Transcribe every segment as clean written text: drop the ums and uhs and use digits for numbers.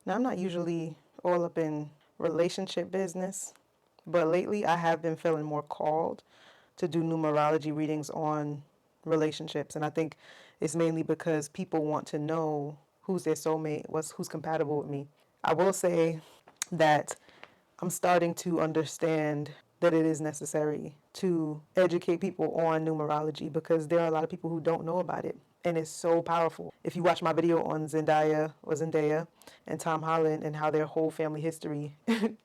Now, I'm not usually all up in relationship business, but lately I have been feeling more called to do numerology readings on relationships. And I think it's mainly because people want to know who's their soulmate, who's compatible with me. I will say that I'm starting to understand that it is necessary to educate people on numerology because there are a lot of people who don't know about it. And it's so powerful. If you watch my video on Zendaya and Tom Holland and how their whole family history,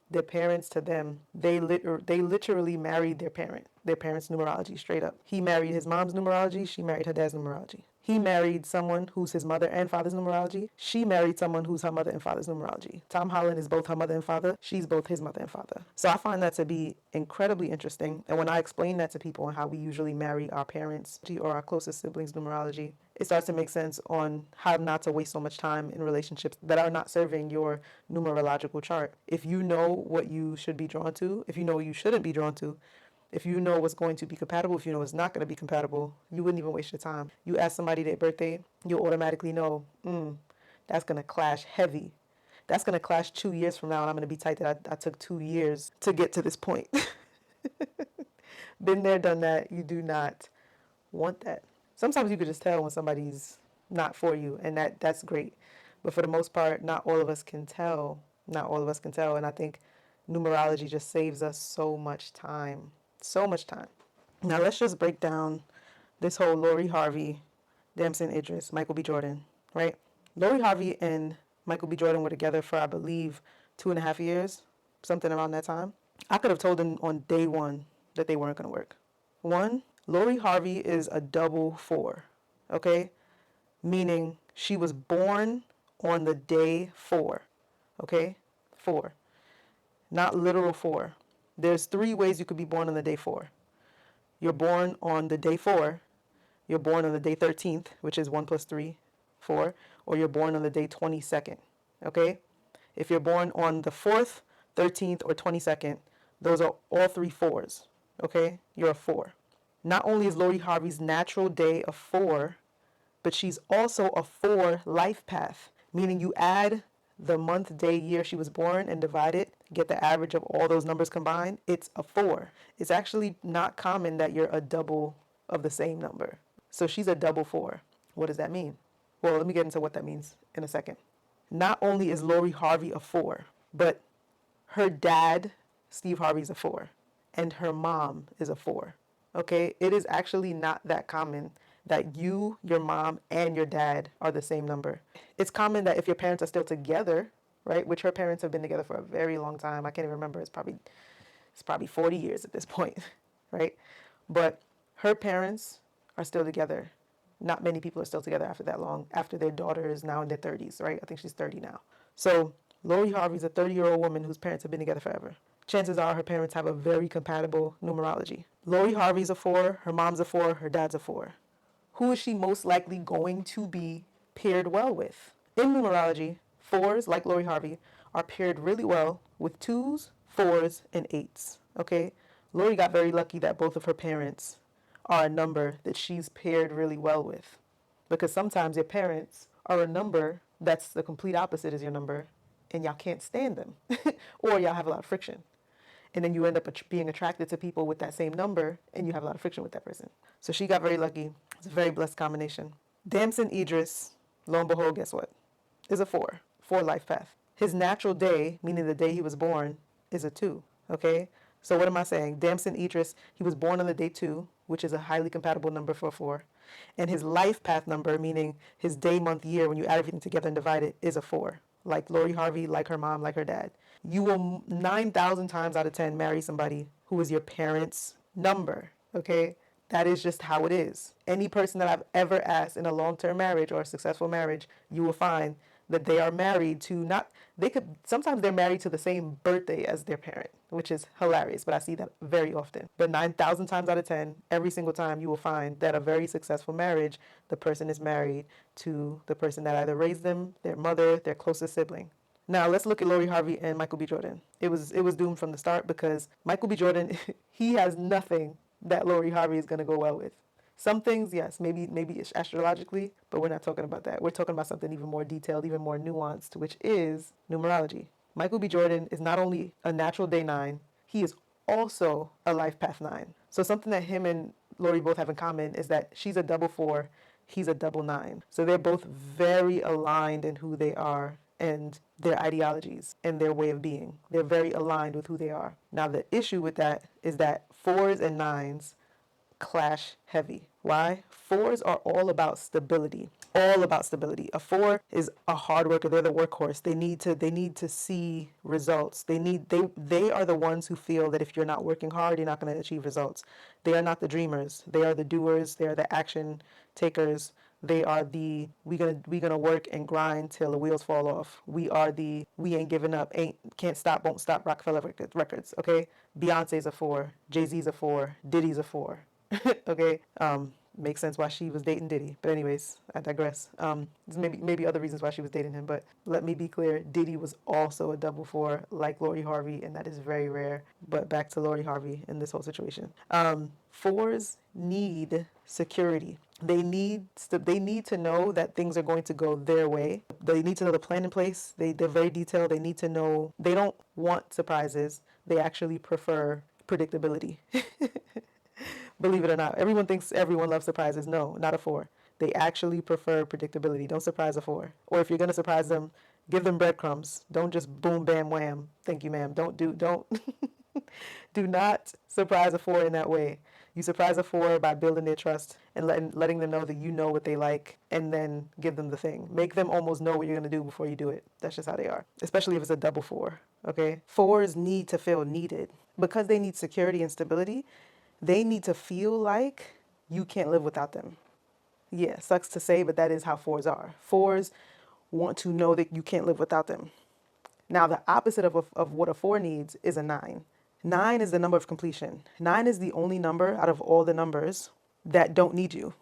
their parents to them, they literally married their parents' numerology straight up. He married his mom's numerology, she married her dad's numerology. He married someone who's his mother and father's numerology. She married someone who's her mother and father's numerology. Tom Holland is both her mother and father. She's both his mother and father. So I find that to be incredibly interesting. And when I explain that to people and how we usually marry our parents or our closest siblings' numerology, it starts to make sense on how not to waste so much time in relationships that are not serving your numerological chart. If you know what you should be drawn to, if you know what you shouldn't be drawn to, if you know what's going to be compatible, if you know what's not going to be compatible, you wouldn't even waste your time. You ask somebody their birthday, you'll automatically know, that's going to clash heavy. That's going to clash 2 years from now, and I'm going to be tight that I took 2 years to get to this point. Been there, done that. You do not want that. Sometimes you could just tell when somebody's not for you, and that's great. But for the most part, not all of us can tell. Not all of us can tell, and I think numerology just saves us so much time. So much time. Now let's just break down this whole Lori Harvey, Damson Idris, Michael B. Jordan, right? Lori Harvey and Michael B. Jordan were together for, I believe, 2.5 years, something around that time. I could have told them on day one that they weren't going to work. One, Lori Harvey is a double 4, okay? Meaning she was born on the day 4, okay? 4, not literal 4. There's 3 ways you could be born on the day 4. You're born on the day 4, you're born on the day 13th, which is 1 plus 3, 4, or you're born on the day 22nd, okay? If you're born on the 4th, 13th, or 22nd, those are all 3 4s, okay? You're a 4. Not only is Lori Harvey's natural day a 4, but she's also a 4 life path, meaning you add the month, day, year she was born and divide it, get the average of all those numbers combined, it's a 4. It's actually not common that you're a double of the same number. So she's a double 4. What does that mean? Well, let me get into what that means in a second. Not only is Lori Harvey a 4, but her dad, Steve Harvey, is a 4, and her mom is a 4. Okay? It is actually not that common that you, your mom, and your dad are the same number. It's common that if your parents are still together, right, which her parents have been together for a very long time. I can't even remember. It's probably 40 years at this point, right? But her parents are still together. Not many people are still together after that long, after their daughter is now in their 30s, right? I think she's 30 now. So Lori Harvey's a 30-year-old woman whose parents have been together forever. Chances are her parents have a very compatible numerology. Lori Harvey's a 4, her mom's a 4, her dad's a 4. Who is she most likely going to be paired well with? In numerology, 4s, like Lori Harvey, are paired really well with 2s, 4s, and 8s. Okay? Lori got very lucky that both of her parents are a number that she's paired really well with. Because sometimes your parents are a number that's the complete opposite as your number, and y'all can't stand them, or y'all have a lot of friction. And then you end up being attracted to people with that same number, and you have a lot of friction with that person. So she got very lucky. It's a very blessed combination. Damson Idris, lo and behold, guess what? Is a 4 life path. His natural day, meaning the day he was born, is a 2, okay? So what am I saying? Damson Idris, he was born on the day 2, which is a highly compatible number for a 4. And his life path number, meaning his day, month, year, when you add everything together and divide it, is a 4. Like Lori Harvey, like her mom, like her dad. You will 9,000 times out of 10 marry somebody who is your parents' number, okay? That is just how it is. Any person that I've ever asked in a long-term marriage or a successful marriage, you will find that they are married to sometimes they're married to the same birthday as their parent, which is hilarious, but I see that very often. But 9,000 times out of 10, every single time you will find that a very successful marriage, the person is married to the person that either raised them, their mother, their closest sibling. Now let's look at Lori Harvey and Michael B. Jordan. It was doomed from the start because Michael B. Jordan, he has nothing that Lori Harvey is going to go well with. Some things, yes, maybe it's astrologically, but we're not talking about that. We're talking about something even more detailed, even more nuanced, which is numerology. Michael B. Jordan is not only a natural day 9, he is also a life path 9. So something that him and Lori both have in common is that she's a double 4, he's a double 9. So they're both very aligned in who they are and their ideologies and their way of being. They're very aligned with who they are. Now the issue with that is that 4s and 9s clash heavy. Why? 4s are all about stability. All about stability. A 4 is a hard worker. They're the workhorse. They need to see results. They are the ones who feel that if you're not working hard, you're not going to achieve results. They are not the dreamers. They are the doers. They are the action takers. They are the we gonna work and grind till the wheels fall off. We are the we ain't giving up, ain't can't stop, won't stop Rockefeller Records. Okay, Beyonce's a 4, Jay-Z's a 4, Diddy's a 4. Okay, makes sense why she was dating Diddy. But anyways, I digress. There's maybe other reasons why she was dating him, but let me be clear: Diddy was also a double 4, like Lori Harvey, and that is very rare. But back to Lori Harvey in this whole situation. 4s need security. They need to know that things are going to go their way. They need to know the plan in place. They're very detailed. They need to know they don't want surprises. They actually prefer predictability. Believe it or not, everyone thinks everyone loves surprises. No, not a 4. They actually prefer predictability. Don't surprise a 4. Or if you're gonna surprise them, give them breadcrumbs. Don't just boom, bam, wham. Thank you, ma'am. Don't do not surprise a 4 in that way. You surprise a 4 by building their trust and letting them know that you know what they like, and then give them the thing. Make them almost know what you're gonna do before you do it. That's just how they are. Especially if it's a double 4. Okay, 4s need to feel needed because they need security and stability. They need to feel like you can't live without them. Yeah, sucks to say, but that is how 4s are. 4s want to know that you can't live without them. Now, the opposite of what a 4 needs is a 9. 9 is the number of completion. 9 is the only number out of all the numbers that don't need you.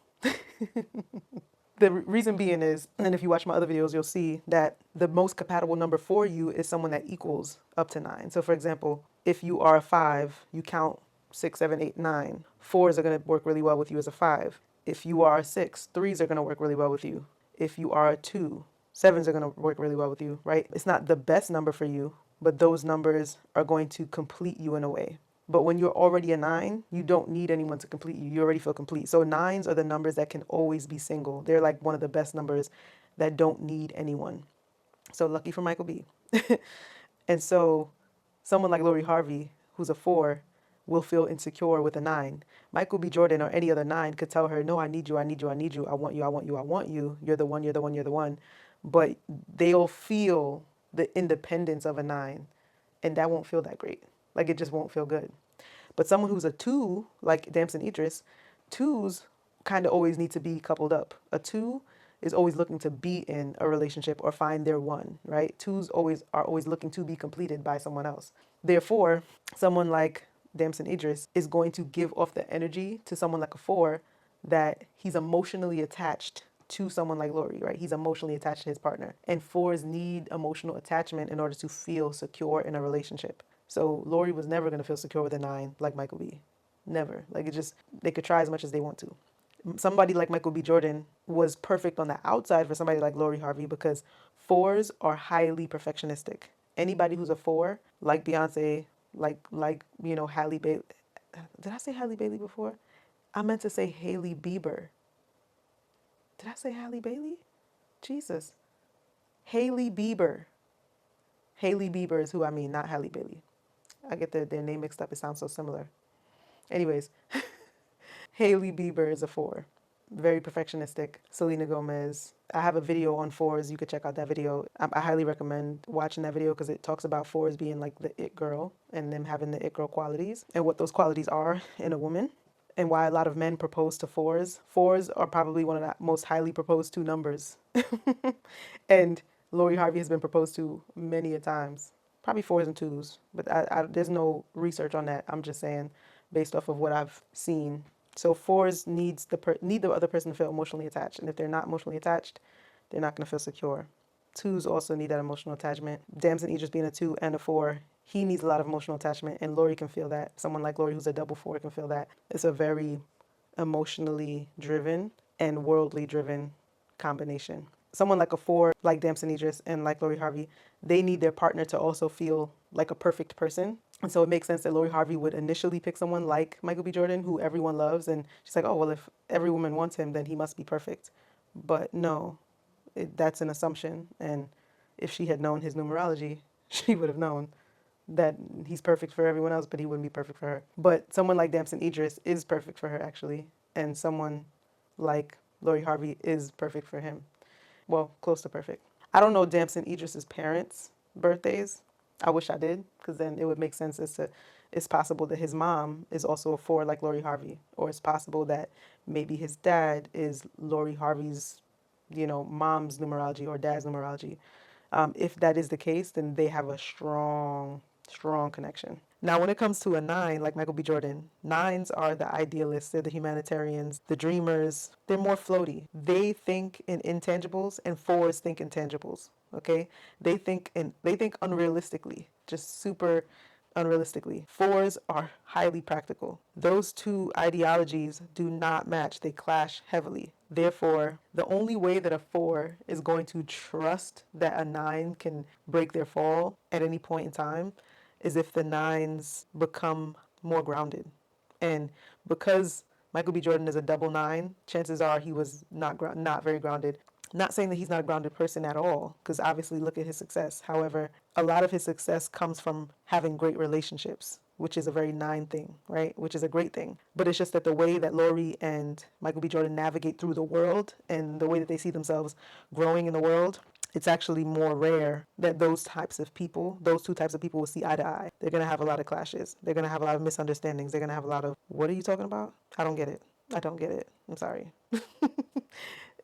The reason being is, and if you watch my other videos, you'll see that the most compatible number for you is someone that equals up to 9. So for example, if you are a 5, you count 6, 7, 8, 9. 4s are going to work really well with you as a 5. If you are a 6, 3s are going to work really well with you. If you are a 2, 7s are going to work really well with you, right? It's not the best number for you, but those numbers are going to complete you in a way. But when you're already a 9, you don't need anyone to complete you. You already feel complete. So 9s are the numbers that can always be single. They're like one of the best numbers that don't need anyone. So lucky for Michael B. And so someone like Lori Harvey, who's a 4, will feel insecure with a 9. Michael B. Jordan or any other 9 could tell her, no, I need you, I need you, I need you. I want you, I want you, I want you. You're the one, you're the one, you're the one. But they'll feel the independence of a 9, and that won't feel that great. Like, it just won't feel good. But someone who's a 2, like Damson Idris, 2s kind of always need to be coupled up. A 2 is always looking to be in a relationship or find their one, right? 2s are always looking to be completed by someone else. Therefore, someone like Damson Idris is going to give off the energy to someone like a 4 that he's emotionally attached to someone like Lori, right? He's emotionally attached to his partner. And 4s need emotional attachment in order to feel secure in a relationship. So Lori was never going to feel secure with a 9 like Michael B. Never. Like, they could try as much as they want to. Somebody like Michael B. Jordan was perfect on the outside for somebody like Lori Harvey because 4s are highly perfectionistic. Anybody who's a 4, like Beyonce, like Halle Bailey. Did I say Halle Bailey before? I meant to say Hailey Bieber. Did I say Halle Bailey? Jesus. Hailey Bieber. Hailey Bieber is who I mean, not Halle Bailey. I get their name mixed up. It sounds so similar. Anyways, Hailey Bieber is a 4. Very perfectionistic. Selena Gomez. I have a video on 4s. You could check out that video. I highly recommend watching that video because it talks about 4s being like the it girl and them having the it girl qualities and what those qualities are in a woman and why a lot of men propose to 4s. 4s are probably one of the most highly proposed to numbers. And Lori Harvey has been proposed to many a times. Probably 4s and 2s, but there's no research on that. I'm just saying based off of what I've seen. So 4s need the other person to feel emotionally attached. And if they're not emotionally attached, they're not going to feel secure. 2s also need that emotional attachment. Damson Idris being a 2 and a 4, he needs a lot of emotional attachment. And Lori can feel that. Someone like Lori who's a double 4 can feel that. It's a very emotionally driven and worldly driven combination. Someone like a 4, like Damson Idris and like Lori Harvey, they need their partner to also feel like a perfect person. And so it makes sense that Lori Harvey would initially pick someone like Michael B. Jordan, who everyone loves. And she's like, oh, well, if every woman wants him, then he must be perfect. But no, that's an assumption. And if she had known his numerology, she would have known that he's perfect for everyone else, but he wouldn't be perfect for her. But someone like Damson Idris is perfect for her, actually. And someone like Lori Harvey is perfect for him. Well, close to perfect. I don't know Damson Idris's parents' birthdays. I wish I did, because then it would make sense as to it's possible that his mom is also a 4 like Lori Harvey, or it's possible that maybe his dad is Lori Harvey's, mom's numerology or dad's numerology. If that is the case, then they have a strong, strong connection. Now, when it comes to a 9, like Michael B. Jordan, 9s are the idealists, they're the humanitarians, the dreamers. They're more floaty. They think in intangibles, and 4s think intangibles. Okay, they think unrealistically, just super unrealistically. 4s are highly practical. Those two ideologies do not match, they clash heavily. Therefore, the only way that a 4 is going to trust that a 9 can break their fall at any point in time is if the 9s become more grounded. And because Michael B. Jordan is a double 9, chances are he was not very grounded. Not saying that he's not a grounded person at all, because obviously look at his success. However, a lot of his success comes from having great relationships, which is a very 9 thing, right? Which is a great thing. But it's just that the way that Lori and Michael B. Jordan navigate through the world and the way that they see themselves growing in the world, it's actually more rare that those two types of people will see eye to eye. They're going to have a lot of clashes. They're going to have a lot of misunderstandings. They're going to have a lot of, what are you talking about? I don't get it. I don't get it. I'm sorry.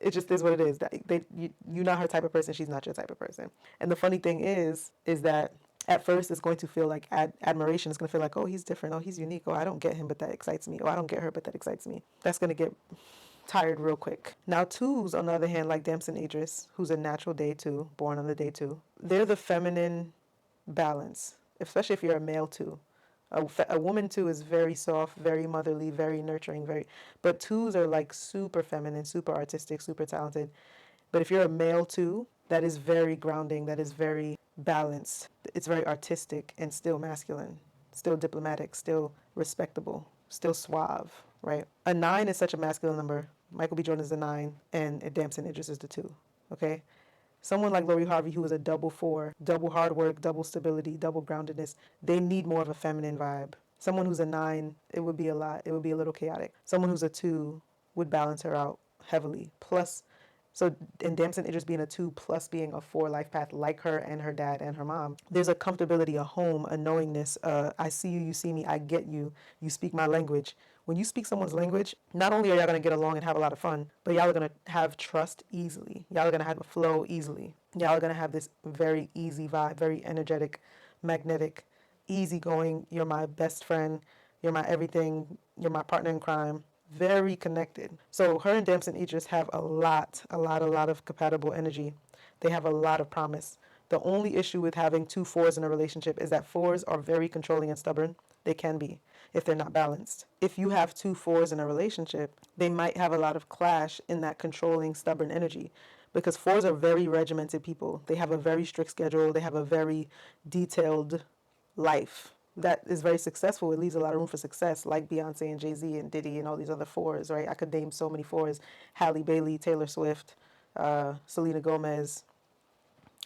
It just is what it is. You're not her type of person. She's not your type of person. And the funny thing is that at first it's going to feel like admiration. It's going to feel like, oh, he's different. Oh, he's unique. Oh, I don't get him, but that excites me. Oh, I don't get her, but that excites me. That's going to get tired real quick. Now, 2s, on the other hand, like Damson Idris, who's a natural day 2, born on the day 2, they're the feminine balance, especially if you're a male 2. A woman 2 is very soft, very motherly, very nurturing, but 2s are like super feminine, super artistic, super talented. But if you're a male 2, that is very grounding, that is very balanced. It's very artistic and still masculine, still diplomatic, still respectable, still suave, right? A 9 is such a masculine number. Michael B. Jordan is a 9, and Damson Idris is the 2, okay? Someone like Lori Harvey, who is a double 4, double hard work, double stability, double groundedness, they need more of a feminine vibe. Someone who's a 9, it would be a lot. It would be a little chaotic. Someone who's a 2 would balance her out heavily. Plus, and Damson Idris being a 2 plus being a 4 life path like her and her dad and her mom, there's a comfortability, a home, a knowingness. I see you, you see me, I get you, you speak my language. When you speak someone's language, not only are y'all going to get along and have a lot of fun, but y'all are going to have trust easily. Y'all are going to have a flow easily. Y'all are going to have this very easy vibe, very energetic, magnetic, easygoing. You're my best friend. You're my everything. You're my partner in crime. Very connected. So her and Damson Idris have a lot of compatible energy. They have a lot of promise. The only issue with having 2 4s in a relationship is that 4s are very controlling and stubborn. They can be if they're not balanced. If you have 2 4s in a relationship, they might have a lot of clash in that controlling, stubborn energy because 4s are very regimented people. They have a very strict schedule. They have a very detailed life that is very successful. It leaves a lot of room for success, like Beyonce and Jay-Z and Diddy and all these other 4s, right? I could name so many 4s. Halle Bailey, Taylor Swift, Selena Gomez,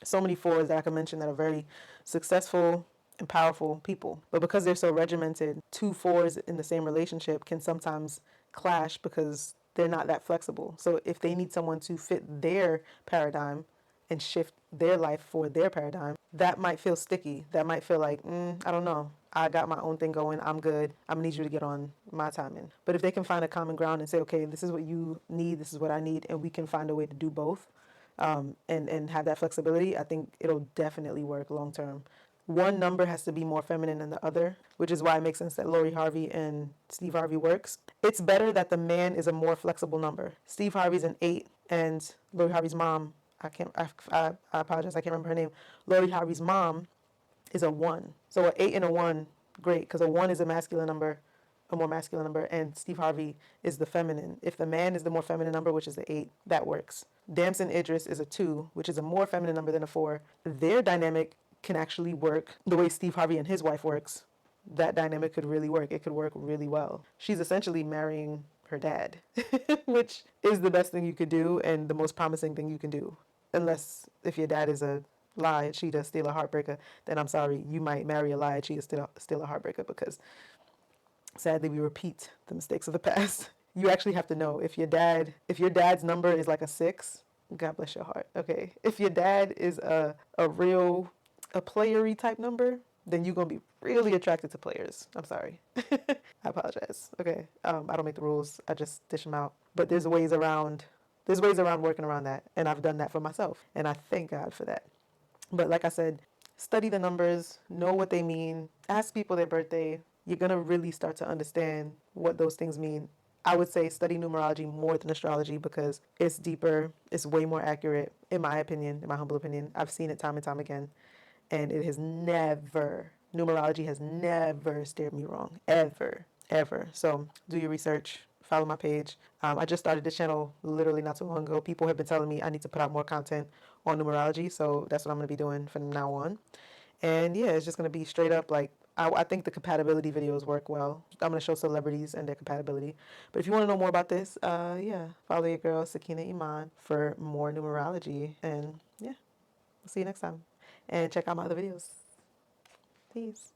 so many 4s that I can mention that are very successful and powerful people. But because they're so regimented, 2 4s in the same relationship can sometimes clash because they're not that flexible. So if they need someone to fit their paradigm and shift their life for their paradigm, that might feel sticky. That might feel like, I don't know. I got my own thing going. I'm good. I'm going to need you to get on my timing. But if they can find a common ground and say, okay, this is what you need, this is what I need, and we can find a way to do both, and have that flexibility, I think it'll definitely work long term. One number has to be more feminine than the other, which is why it makes sense that Lori Harvey and Steve Harvey works. It's better that the man is a more flexible number. Steve Harvey's an 8, and Lori Harvey's mom, I apologize, I can't remember her name. Lori Harvey's mom is a 1. So an 8 and a 1, great, because a 1 is a masculine number. a more masculine number, and Steve Harvey is the feminine. If the man is the more feminine number, which is the 8, that works. Damson Idris is a 2, which is a more feminine number than a 4. Their dynamic can actually work the way Steve Harvey and his wife works. That dynamic could really work. It could work really well. She's essentially marrying her dad, which is the best thing you could do and the most promising thing you can do. Unless if your dad is a lie, cheater, still a heartbreaker, then I'm sorry, you might marry a lie, cheater, still a heartbreaker, because sadly we repeat the mistakes of the past. You actually have to know if your dad's number is like a 6, God bless your heart. Okay. If your dad is a real a playery type number, then you're gonna be really attracted to players. I'm sorry. I apologize. Okay. I don't make the rules. I just dish them out. But there's ways around working around that, and I've done that for myself, and I thank God for that. But like I said, study the numbers, know what they mean, ask people their birthday. You're going to really start to understand what those things mean. I would say study numerology more than astrology because it's deeper, it's way more accurate, in my opinion, in my humble opinion. I've seen it time and time again, and it has never, numerology has never steered me wrong, ever, ever. So do your research, follow my page. I just started this channel literally not too long ago. People have been telling me I need to put out more content on numerology, so that's what I'm going to be doing from now on. And yeah, it's just going to be straight up like, I think the compatibility videos work well. I'm going to show celebrities and their compatibility. But if you want to know more about this, yeah, follow your girl Sakina Iman for more numerology. And yeah, we'll see you next time. And check out my other videos. Peace.